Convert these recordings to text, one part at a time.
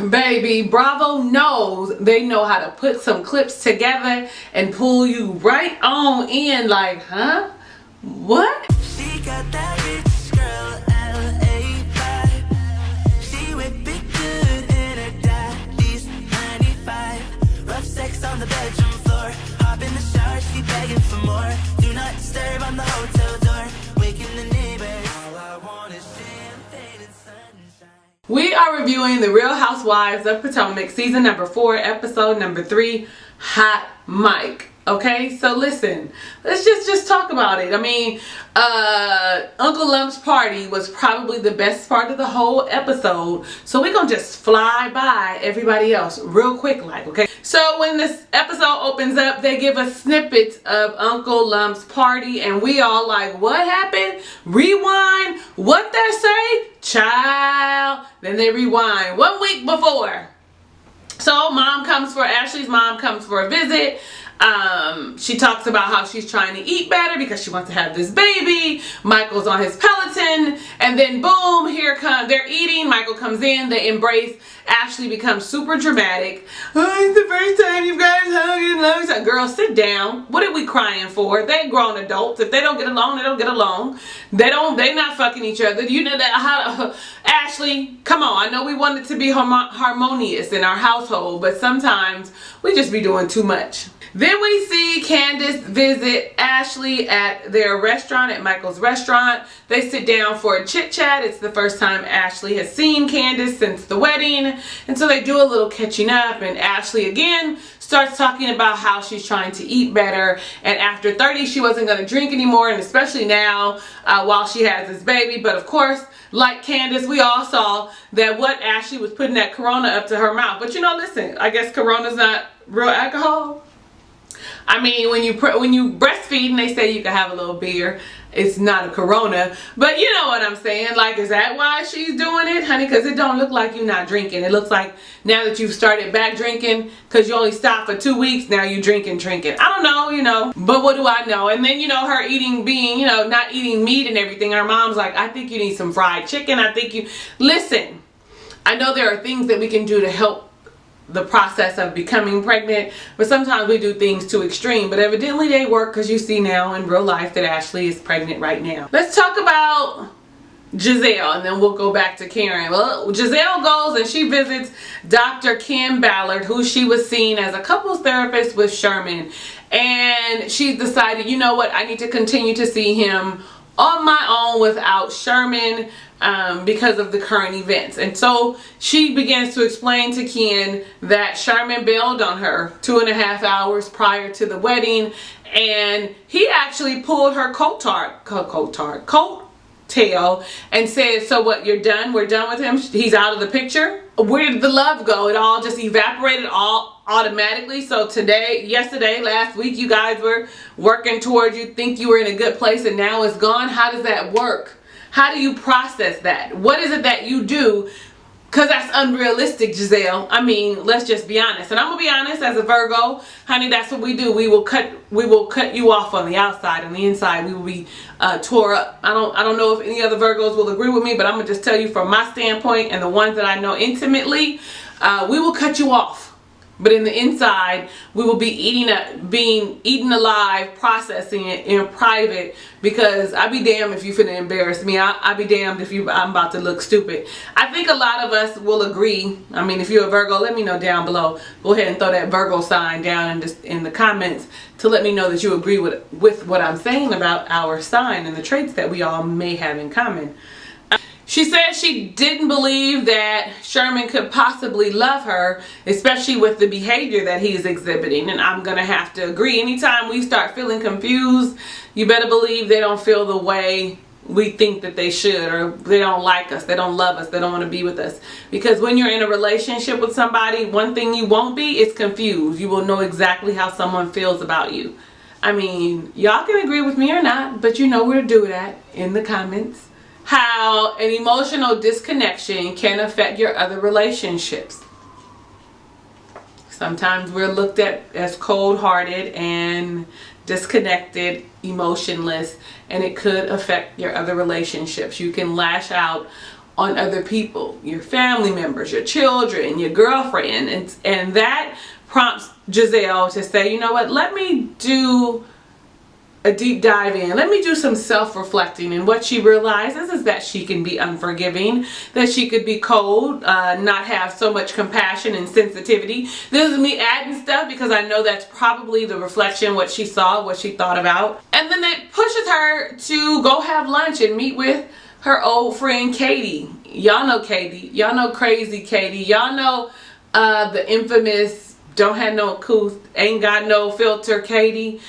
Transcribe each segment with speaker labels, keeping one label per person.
Speaker 1: Baby, Bravo knows they know how to put some clips together and pull you right on in like, huh? What?
Speaker 2: She got that rich girl, LA vibe. She whip it good in her daddy's 95. Rough sex on the bedroom floor. Hop in the shower, she begging for more. Do not disturb on the hotel door. Waking the neighbors. All I want is champagne and sunshine.
Speaker 1: We are reviewing The Real Housewives of Potomac, season number 4, episode number 3, Hot Mic. Okay, so listen, let's just talk about it. I mean, Uncle Lump's party was probably the best part of the whole episode, so we're gonna just fly by everybody else real quick like, okay? So when this episode opens up, they give a snippet of Uncle Lump's party, and we all like, what happened? Rewind, what they say? Child. Then they rewind 1 week before. So Ashley's mom comes for a visit. She talks about how she's trying to eat better because she wants to have this baby. Michael's on his Peloton, and then boom, they're eating. Michael comes in, they embrace. Ashley becomes super dramatic. Oh, it's the first time you guys hug in a long time. Girl, sit down. What are we crying for? They're grown adults. If they don't get along, they don't get along. They're not fucking each other. You know that? Ashley, come on. I know we want it to be harmonious in our household, but sometimes we just be doing too much. Then we see Candice visit Ashley at their restaurant, at Michael's restaurant. They sit down for a chit chat. It's the first time Ashley has seen Candice since the wedding. And so they do a little catching up, and Ashley again starts talking about how she's trying to eat better. And after 30, she wasn't going to drink anymore, and especially now while she has this baby. But of course, like Candice, we all saw that what Ashley was putting that Corona up to her mouth. But you know, listen, I guess Corona's not real alcohol. I mean, when you breastfeed and they say you can have a little beer, it's not a Corona. But you know what I'm saying? Like, is that why she's doing it, honey? Because it don't look like you're not drinking. It looks like now that you've started back drinking, because you only stopped for 2 weeks, now you're drinking. I don't know, you know. But what do I know? And then, you know, her not eating meat and everything. Her mom's like, I think you need some fried chicken. Listen, I know there are things that we can do to help the process of becoming pregnant, but sometimes we do things too extreme. But evidently they work, because you see now in real life that Ashley is pregnant right now. Let's talk about Gizelle, and then we'll go back to Karen. Well, Gizelle goes and she visits Dr. Kim Ballard, who she was seeing as a couples therapist with Sherman, and she's decided, you know what, I need to continue to see him on my own without Sherman because of the current events. And so she begins to explain to Ken that Sherman bailed on her 2.5 hours prior to the wedding, and he actually pulled her coattail and said, so what, you're done? We're done with him? He's out of the picture? Where did the love go? It all just evaporated all automatically. So yesterday, last week, you guys were working towards, you think you were in a good place, and now it's gone. How does that work? How do you process that? What is it that you do? Because that's unrealistic, Gizelle. I mean, let's just be honest. And I'm gonna be honest, as a Virgo, honey, that's what we do. We will cut you off on the outside. On the inside, we will be tore up. I don't know if any other Virgos will agree with me, but I'm gonna just tell you from my standpoint and the ones that I know intimately, we will cut you off. But in the inside, we will be being eaten alive, processing it in private, because I be damned if you finna embarrass me. I be damned if I'm about to look stupid. I think a lot of us will agree. I mean, if you're a Virgo, let me know down below. Go ahead and throw that Virgo sign down in the comments to let me know that you agree with what I'm saying about our sign and the traits that we all may have in common. She said she didn't believe that Sherman could possibly love her, especially with the behavior that he's exhibiting. And I'm going to have to agree. Anytime we start feeling confused, you better believe they don't feel the way we think that they should, or they don't like us, they don't love us, they don't want to be with us. Because when you're in a relationship with somebody, one thing you won't be is confused. You will know exactly how someone feels about you. I mean, y'all can agree with me or not, but you know where to do that in the comments. How an emotional disconnection can affect your other relationships. Sometimes we're looked at as cold-hearted and disconnected, emotionless, and it could affect your other relationships. You can lash out on other people, your family members, your children, your girlfriend, and that prompts Gizelle to say, you know what, let me do a deep dive in. Let me do some self-reflecting. And what she realizes is that she can be unforgiving, that she could be cold, not have so much compassion and sensitivity. This is me adding stuff because I know that's probably the reflection, what she saw, what she thought about. And then it pushes her to go have lunch and meet with her old friend Katie. Y'all know Katie. Y'all know crazy Katie. Y'all know the infamous don't have no couth, ain't got no filter Katie.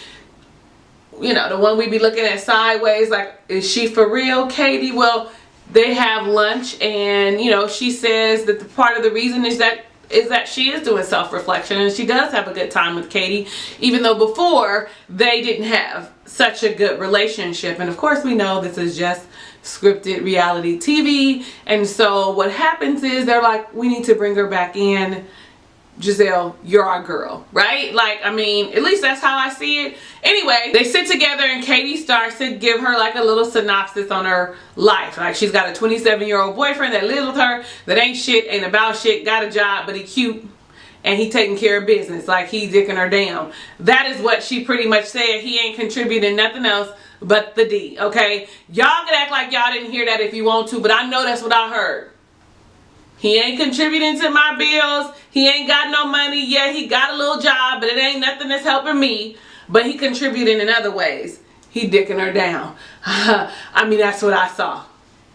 Speaker 1: You know, the one we be looking at sideways like, is she for real, Katie? Well, they have lunch, and you know, she says that the part of the reason is that she is doing self-reflection, and she does have a good time with Katie, even though before they didn't have such a good relationship. And of course we know this is just scripted reality TV, and so what happens is they're like, we need to bring her back in. Gizelle, you're our girl, right? Like, I mean, at least that's how I see it. Anyway, they sit together and Katie starts to give her like a little synopsis on her life. Like, she's got a 27-year-old boyfriend that lives with her, that ain't shit, ain't about shit, got a job, but he cute, and he taking care of business, like he dicking her down. That is what she pretty much said. He ain't contributing nothing else but the D, okay? Y'all can act like y'all didn't hear that if you want to, but I know that's what I heard. He ain't contributing to my bills. He ain't got no money. Yeah, he got a little job, but it ain't nothing that's helping me. But he contributing in other ways. He dicking her down. I mean, that's what I saw.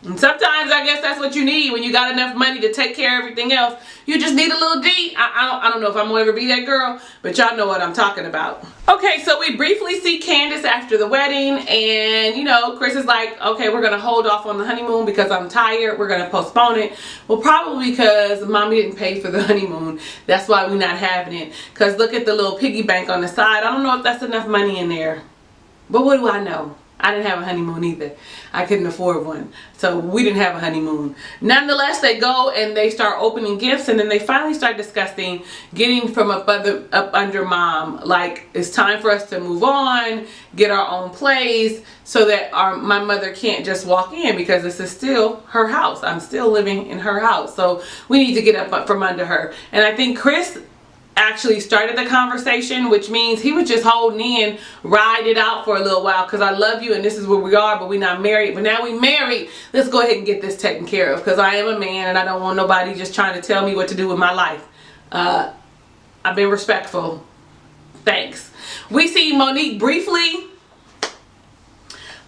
Speaker 1: And sometimes I guess that's what you need when you got enough money to take care of everything else. You just need a little D. I don't know if I'm gonna ever be that girl, but y'all know what I'm talking about. Okay, so we briefly see Candice after the wedding, and you know, Chris is like, okay, we're gonna hold off on the honeymoon because I'm tired. We're gonna postpone it. Well, probably because mommy didn't pay for the honeymoon. That's why we're not having it. Because look at the little piggy bank on the side. I don't know if that's enough money in there. But what do I know? I didn't have a honeymoon either. I couldn't afford one. So we didn't have a honeymoon. Nonetheless, they go and they start opening gifts, and then they finally start discussing getting from up under mom. Like, it's time for us to move on, get our own place, so that my mother can't just walk in, because this is still her house. I'm still living in her house. So we need to get up from under her. And I think Chris actually started the conversation, which means he was just holding in, ride it out for a little while, because I love you and this is where we are, but we're not married. But now we married, let's go ahead and get this taken care of, because I am a man and I don't want nobody just trying to tell me what to do with my life. I've been respectful. Thanks. We see Monique briefly,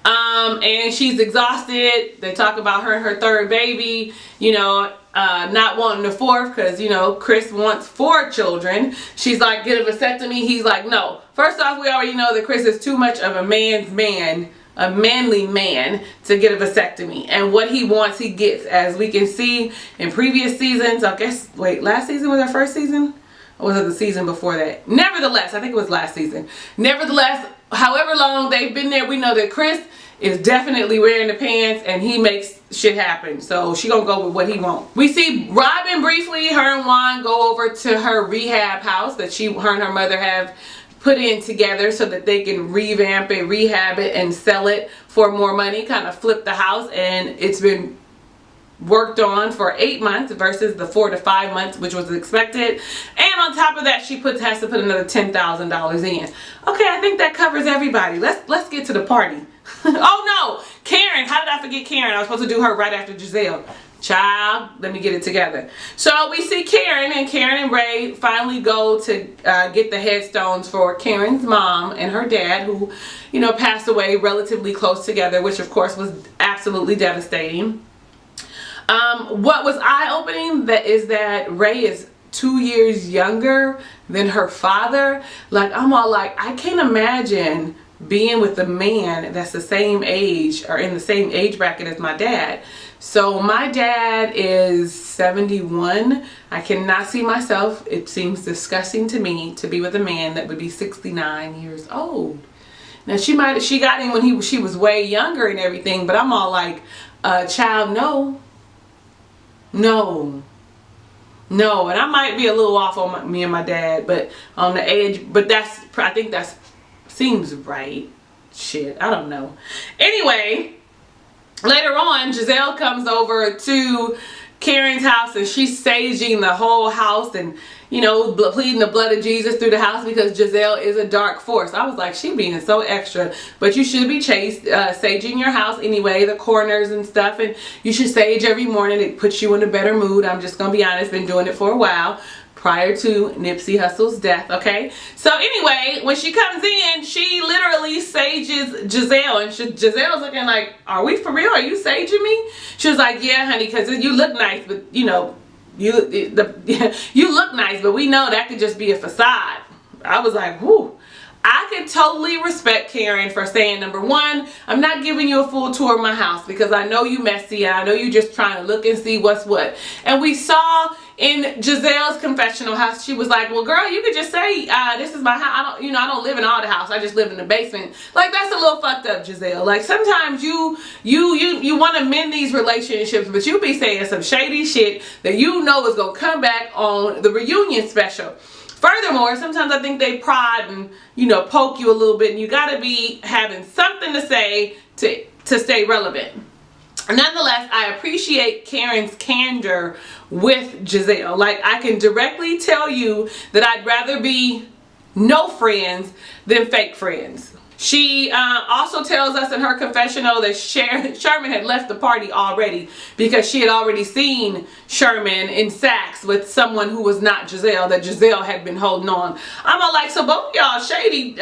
Speaker 1: and she's exhausted. They talk about her and her third baby, you know, not wanting a fourth, because you know Chris wants 4 children. She's like, get a vasectomy. He's like, no. First off, we already know that Chris is too much of a man's man, a manly man, to get a vasectomy. And what he wants, he gets. As we can see in previous seasons, I guess, wait, last season was our first season? Or was it the season before that? Nevertheless, I think it was last season. Nevertheless, however long they've been there, we know that Chris is definitely wearing the pants and he makes shit happen. So she gonna go with what he wants. We see Robin briefly. Her and Juan go over to her rehab house that her and her mother have put in together so that they can revamp it, rehab it, and sell it for more money, kind of flip the house. And it's been worked on for 8 months versus the 4 to 5 months which was expected. And on top of that, she has to put another $10,000 in. Okay, I think that covers everybody. Let's get to the party. Oh no, Karen. How did I forget Karen? I was supposed to do her right after Gizelle. Child, let me get it together. So we see Karen and Ray finally go to get the headstones for Karen's mom and her dad, who, you know, passed away relatively close together, which of course was absolutely devastating. What was eye-opening is that Ray is 2 years younger than her father. Like, I'm all like, I can't imagine being with a man that's the same age or in the same age bracket as my dad. So my dad is 71. I cannot see myself. It seems disgusting to me to be with a man that would be 69 years old. Now she got him when she was way younger and everything, but I'm all like, child, no. No. No, and I might be a little off on me and my dad, but on the age, but I think that's seems right. Shit, I don't know. Anyway, later on, Gizelle comes over to Karen's house and she's saging the whole house and, you know, pleading the blood of Jesus through the house because Gizelle is a dark force. I was like, she being so extra. But you should be saging your house anyway, the corners and stuff. And you should sage every morning. It puts you in a better mood. I'm just going to be honest, been doing it for a while. Prior to Nipsey Hussle's death, okay? So anyway, when she comes in, she literally sages Gizelle. And Gizelle's looking like, are we for real? Are you saging me? She was like, yeah, honey, because you look nice, but, you know, you look nice, but we know that could just be a facade. I was like, whoo. I can totally respect Karen for saying, number one, I'm not giving you a full tour of my house because I know you messy and I know you just trying to look and see what's what. And we saw in Gizelle's confessional house, she was like, well, girl, you could just say, this is my house. I don't live in all the house. I just live in the basement. Like, that's a little fucked up, Gizelle. Like, sometimes you want to mend these relationships, but you be saying some shady shit that you know is going to come back on the reunion special. Furthermore, sometimes I think they prod and, you know, poke you a little bit, and you got to be having something to say to stay relevant. Nonetheless, I appreciate Karen's candor with Gizelle. Like, I can directly tell you that I'd rather be no friends than fake friends. She also tells us in her confessional that Sherman had left the party already because she had already seen Sherman in Saks with someone who was not Gizelle, that Gizelle had been holding on. I'm all like, so both y'all shady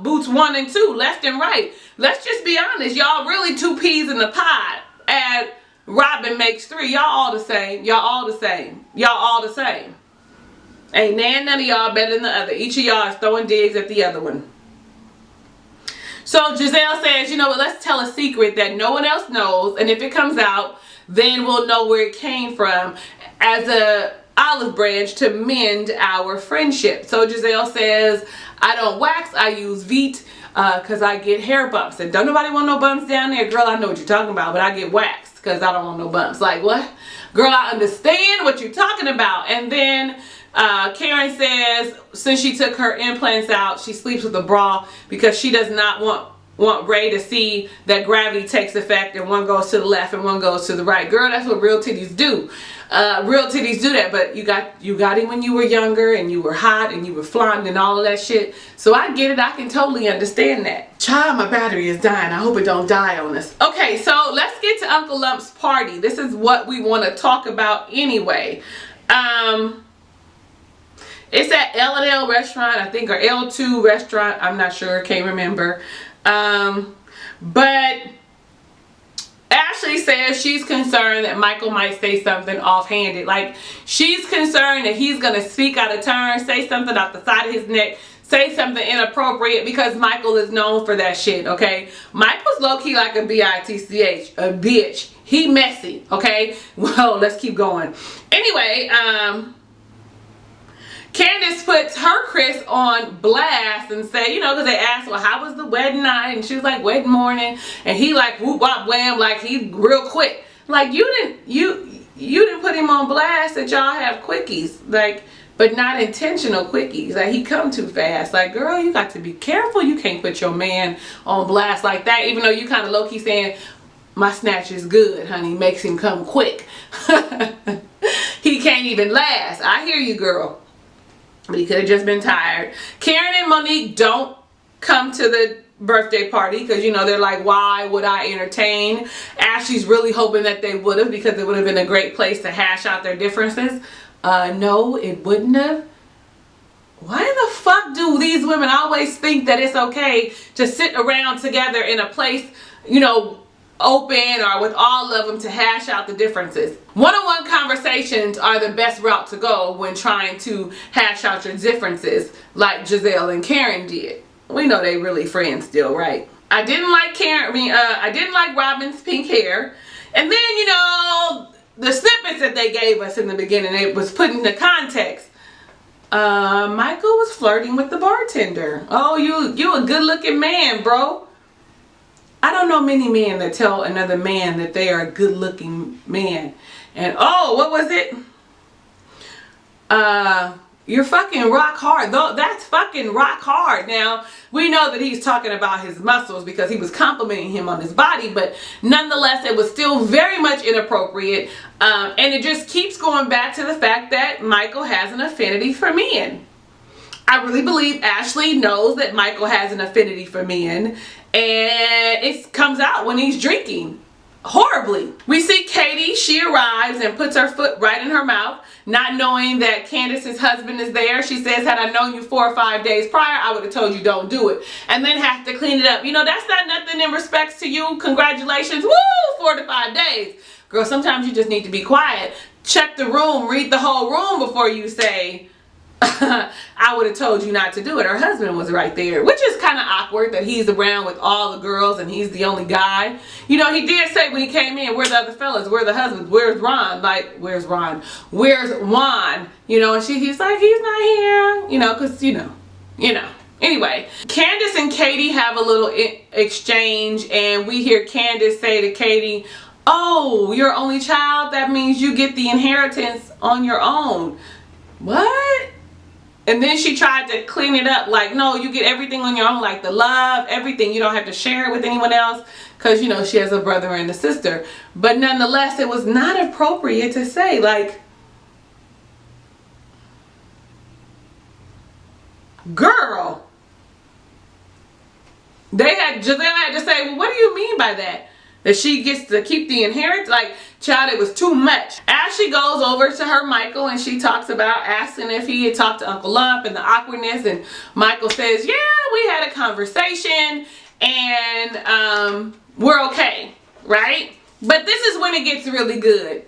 Speaker 1: boots 1 and 2, left and right. Let's just be honest. Y'all really 2 peas in the pod. And Robin makes 3. Y'all all the same. Y'all all the same. Y'all all the same. Ain't none of y'all better than the other. Each of y'all is throwing digs at the other one. So Gizelle says, you know what, let's tell a secret that no one else knows, and if it comes out, then we'll know where it came from as a olive branch to mend our friendship. So Gizelle says, I don't wax, I use Veet because I get hair bumps. And don't nobody want no bumps down there? Girl, I know what you're talking about, but I get waxed because I don't want no bumps. Like, what? Girl, I understand what you're talking about. And then Karen says since she took her implants out, she sleeps with a bra because she does not want Ray to see that gravity takes effect and one goes to the left and one goes to the right. Girl, that's what real titties do. Real titties do that, but you got him when you were younger and you were hot and you were flying and all of that shit. So I get it. I can totally understand that. Child, my battery is dying. I hope it don't die on us. Okay, so let's get to Uncle Lump's party. This is what we want to talk about anyway. It's at L&L restaurant, I think, or L2 restaurant. I'm not sure. Can't remember. But Ashley says she's concerned that Michael might say something offhanded. Like, she's concerned that he's going to speak out of turn, say something out the side of his neck, say something inappropriate because Michael is known for that shit, okay? Michael's low-key like a bitch, a bitch. He messy, okay? Well, let's keep going. Anyway, Candice puts her Chris on blast and say, you know, because they asked, well, how was the wedding night? And she was like, wedding morning. And he like, whoop, wop, wham, like he real quick. Like, you didn't put him on blast that y'all have quickies. Like, but not intentional quickies. Like, he come too fast. Like, girl, you got to be careful. You can't put your man on blast like that. Even though you kind of low-key saying, my snatch is good, honey. Makes him come quick. He can't even last. I hear you, girl. But he could have just been tired. Karen and Monique don't come to the birthday party because, you know, they're like, why would I entertain? Ashley's really hoping that they would have because it would have been a great place to hash out their differences. No, it wouldn't have. Why the fuck do these women always think that it's okay to sit around together in a place, you know, open or with all of them to hash out the differences? One-on-one conversations are the best route to go when trying to hash out your differences, like Gizelle and Karen did. We know they really friends still, right? I didn't like Robin's pink hair. And then, you know, the snippets that they gave us in the beginning, it was put into context. Michael was flirting with the bartender. Oh, you a good-looking man, bro. I don't know many men that tell another man that they are a good-looking man. And oh, what was it? you're fucking rock hard. Though that's fucking rock hard. Now, we know that he's talking about his muscles because he was complimenting him on his body, but nonetheless, it was still very much inappropriate. And it just keeps going back to the fact that Michael has an affinity for men. I really believe Ashley knows that Michael has an affinity for men, and it comes out when he's drinking horribly. We see Katie. She arrives and puts her foot right in her mouth, not knowing that Candice's husband is there. She says, had I known you 4 or 5 days prior, I would have told you don't do it. And then have to clean it up. You know, that's not nothing in respects to you. Congratulations. Woo! 4 to 5 days. Girl, sometimes you just need to be quiet. Check the room. Read the whole room before you say, I would have told you not to do it. Her husband was right there, which is kind of awkward that he's around with all the girls and he's the only guy. You know, he did say when he came in, where the other fellas, where the husbands, where's Ron? Like, where's Ron? Where's Juan? You know, and he's like, he's not here, you know, because, you know. Anyway, Candice and Katie have a little exchange, and we hear Candice say to Katie, oh, you're only child? That means you get the inheritance on your own. What? And then she tried to clean it up like, no, you get everything on your own, like the love, everything. You don't have to share it with anyone else because, you know, she has a brother and a sister. But nonetheless, it was not appropriate to say, like, girl. Gizelle had to say, well, what do you mean by that? That she gets to keep the inheritance? Like, child, it was too much. Ashley goes over to her Michael and she talks about asking if he had talked to Uncle Lump and the awkwardness, and Michael says, yeah, we had a conversation and we're okay, right? But this is when it gets really good.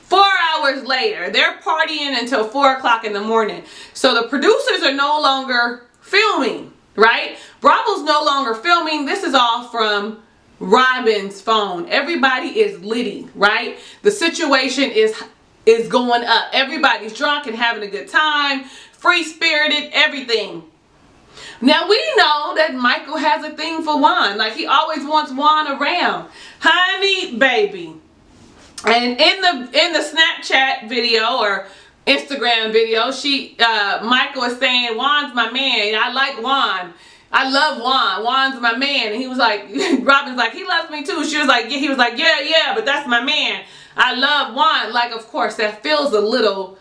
Speaker 1: 4 hours later, they're partying until 4 o'clock in the morning. So the producers are no longer filming, right? Bravo's no longer filming. This is all from Robin's phone. Everybody is litty, right? The situation is going up. Everybody's drunk and having a good time, free-spirited, everything. Now we know that Michael has a thing for Juan. Like, he always wants Juan around. Honey, baby. And in the Snapchat video or Instagram video, Michael is saying, Juan's my man. I like Juan. I love Juan. Juan's my man. And he was like, Robin's like, he loves me too. She was like, yeah. He was like, yeah, but that's my man. I love Juan. Like, of course, that feels a little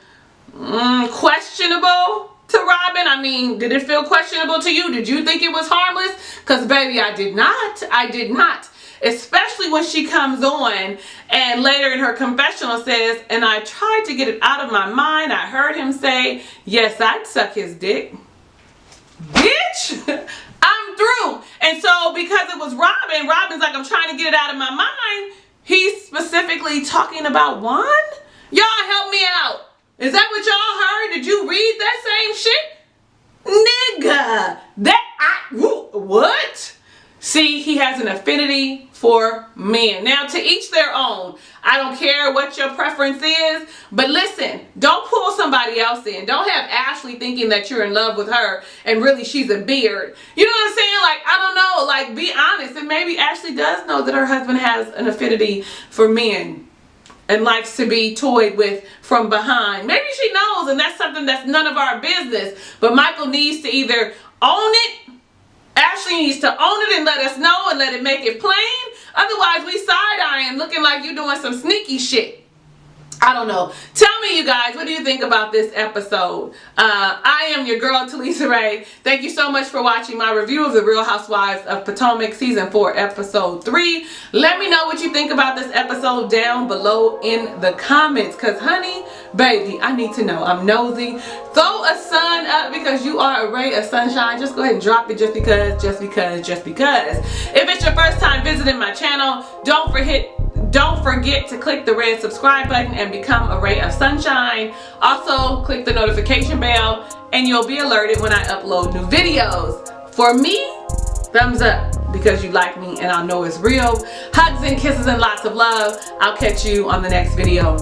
Speaker 1: questionable to Robin. I mean, did it feel questionable to you? Did you think it was harmless? Because, baby, I did not. I did not. Especially when she comes on and later in her confessional says, and I tried to get it out of my mind. I heard him say, yes, I'd suck his dick. Bitch, I'm through. And so because it was Robin's like, I'm trying to get it out of my mind. He's specifically talking about Juan? Y'all help me out. Is that what y'all heard? Did you read that same shit? Nigga, what? See, he has an affinity for men. Now, to each their own. I don't care what your preference is, but listen, don't pull somebody else in. Don't have Ashley thinking that you're in love with her and really she's a beard. You know what I'm saying? Like, I don't know. Like, be honest. And maybe Ashley does know that her husband has an affinity for men and likes to be toyed with from behind. Maybe she knows, and that's something that's none of our business. But Michael needs to either own it. Ashley needs to own it and let us know and let it make it plain. Otherwise, we side-eyeing looking like you doing some sneaky shit. I don't know. Tell me, you guys, what do you think about this episode? I am your girl, Talisa Rae. Thank you so much for watching my review of The Real Housewives of Potomac Season 4, Episode 3. Let me know what you think about this episode down below in the comments. Because, honey, baby, I need to know. I'm nosy. Throw a sun up because you are a ray of sunshine. Just go ahead and drop it just because. If it's your first time visiting my channel, don't forget to click the red subscribe button and become a ray of sunshine. Also, click the notification bell and you'll be alerted when I upload new videos. For me, thumbs up because you like me and I know it's real. Hugs and kisses and lots of love. I'll catch you on the next video.